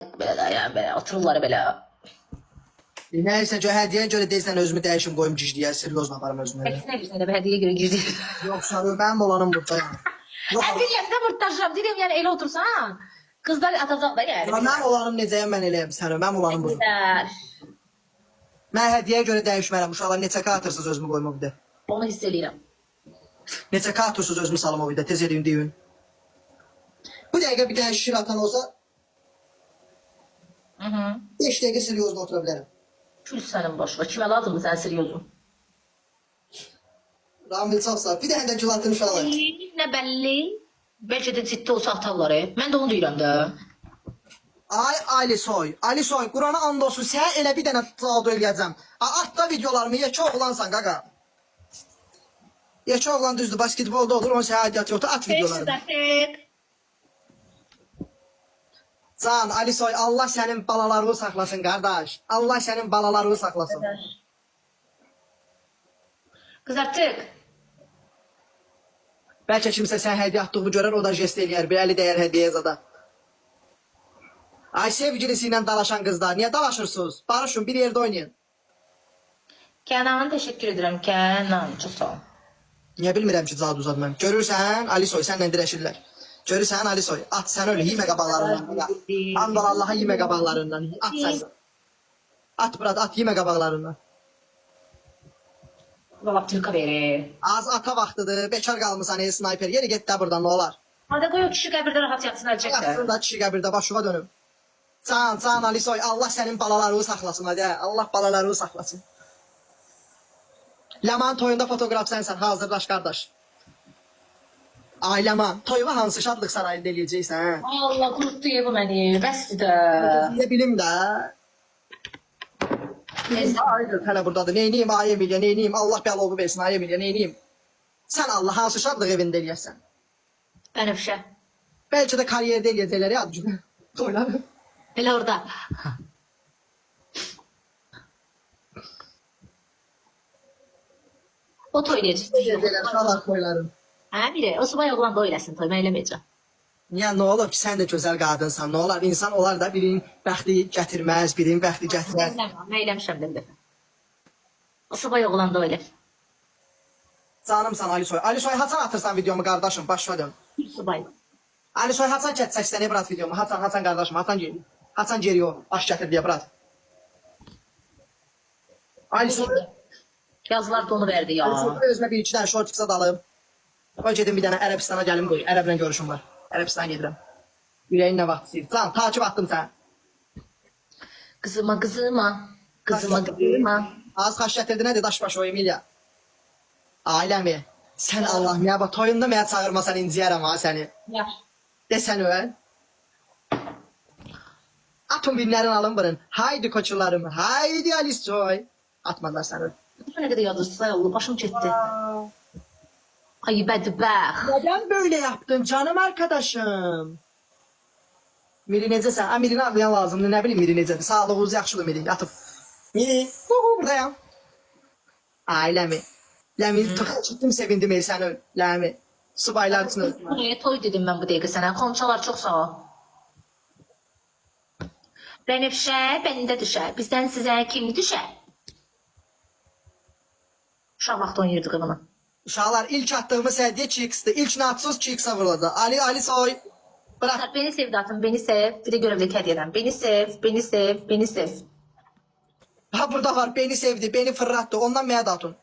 Belə də, yəni belə otururlar belə. Nəysə ki, hədiyyəyə görə deyirsən özümü dəyişim qoyum gizliyə, seriozla aparım özümü. Əksinə bilsən də hədiyyə görə girdi. Yoxsa mənim olanım burada. Deyirəm də mırtdaşam, deyirəm yəni elə otursan. Qızlar atacaq da yəni. Mənim olanım necəyəm mən eləyəm səni, mənim olanım burada. Güzel. Mən hədiyyəyə görə dəyişmərəm, uşaqlar neçə ka atırsınız özümü qoyum o videdə. Onu hiss eləyirəm. Neçə ka atırsınız özümü salım o videdə, tez edin deyin. Bu dəqiqə bir dənə şişir atan olsa, 5 dəqiqə seriozla otura bilərəm. Kül sənin başına. Kimə lazımdır sən seriozun? Ramil Çapsa, bir dənə də gülatın uşaqlar. Nə bəlli? Bəlkə də ciddi olsa atarlar. Mən də onu deyirəm də. Ay Ali Soy, Qurana and olsun, sən elə bir dənə saldo eləyəcəm. Atla videolarımı, yekə oğlansan qaqa. Yekə oğlan düzdür, basketbolda olur, onun sənə aidiyyatı yoxdur, at videolarımı. Artıq. Can, Ali Soy, Allah sənin balalarını saxlasın qardaş. Allah sənin balalarını saxlasın. Qız artıq. Bəlkə kimsə sən hədiyyə atdığını görər, o da jest eləyər, bir əli dəyər hədiyyəyə zada. Ay sevgilisi ilə dalaşan qızlar, niyə dalaşırsınız? Barışın, bir yerdə oynayın. Kənan, təşəkkür edirəm. Kənan, çox sağ ol. Niyə bilmirəm ki, cad uzatmam. Görürsən, Ali Soy, sənlə dirəşirlər. Görürsən, Ali Soy, at sən öyle, yemə qabaqlarından. Andal Allaha yemə qabaqlarından, at sən. At Brad, at yemə qabaqlarından. Valla tilka verir. Az ata vaxtıdır, bekar qalmısan ey snayper, yeri get də buradan, nə olar? Hadi qoy o kişi qəbirdə rahat yatsın əlcəkdə. Yatsın da kişi qəbirdə başıva dönüb. Can Ali Soy, Allah sənin balalarını saxlasın, hadi, Allah balalarını saxlasın. Ləman toyunda fotoqraf sənsən, hazırlaş qardaş. Ay Ləman, toyuma hansı şadlıq sarayında eləyəcəksən? Allah qurutdu bu məni, bəsdir də. Deyə bilim də. Aydır, hələ buradadır. Neyniyim ay Emilia, neyniyim? Allah bəlovu versin ay Emilia, neyniyim? Sən Allah hansı şadlıq evində eləyəsən? Bənövşə. Bəlkə də kariyerdə eləyəcəklər ya, adı toyları. Elə orada. O toy eləyəcək. Eləyəcəklər uşaqlar toyların. Hə, biri. O subay oğlan da o eləsin toy, mən eləməyəcəm. Niyə, nə olur ki, sən də gözəl qadınsan, nə olar? İnsan olar da birinin bəxti gətirməz, birinin bəxti gətirməz. Mən eləmişəm də bir dəfə. O subay oğlan da o elə. Canımsan Ali Soy. Ali Soy, haçan atırsan videomu qardaşım, başına dön. Subay. Ali Soy, haçan çəksən brat videomu, haçan qardaşım, haçan geri. Haçan geri o, baş gətir deyə brat. Ali Soy, Yazılar da onu verdi ya. Ali Soy, özümə bir iki dənə şort qısa dalım. Qoy gedim bir dənə Ərəbistana gəlim qoy, Ərəblə görüşüm var. Ərəbistana gedirəm. Ürəyin nə vaxt istəyir? Can, takip attım sən. Qızıma, qızıma. Qızıma, qızıma. Az xaş gətirdi, nədir daş başı o Emilia? Ailəmi, sən Allah ya, bax toyunda mənə çağırmasan inciyərəm ha səni. Ya. Desən öl. Atın binlərin alın burun. Haydi koçularım, haydi Ali Soy. Atmadılar səni. Bu nə qədər yazırsa yollu, başım getdi. Ay bədbəx. Neden böyle yaptın canım arkadaşım? Miri necəsən? Ha, Mirini ağlayan lazımdır, nə bilim Miri necədir? Sağlığınız yaxşıdır Miri, yatıb. Miri, buradayam. Ailəmi. Ləmi, çıxdım, sevindim el səni öl. Ləmi, subaylar üçün öldüm. Buraya toy dedim mən bu dəqiqə sənə. Xonçalar çox sağ ol. Bənövşə, bəndə düşər. Bizdən sizə kim düşər? Uşaq vaxt oynayırdıq bunu. Uşaqlar, ilk attığımız hədiyyə 2x'dir. İlk natsız 2x'a vurulacaq. Ali Soy. Bırak. Beni sev Datun, beni sev. Bir de görevdeki hediyeden. Beni sev, beni sev, beni sev. Ha burada var, beni sevdi, beni fırlattı. Ondan mənə datun.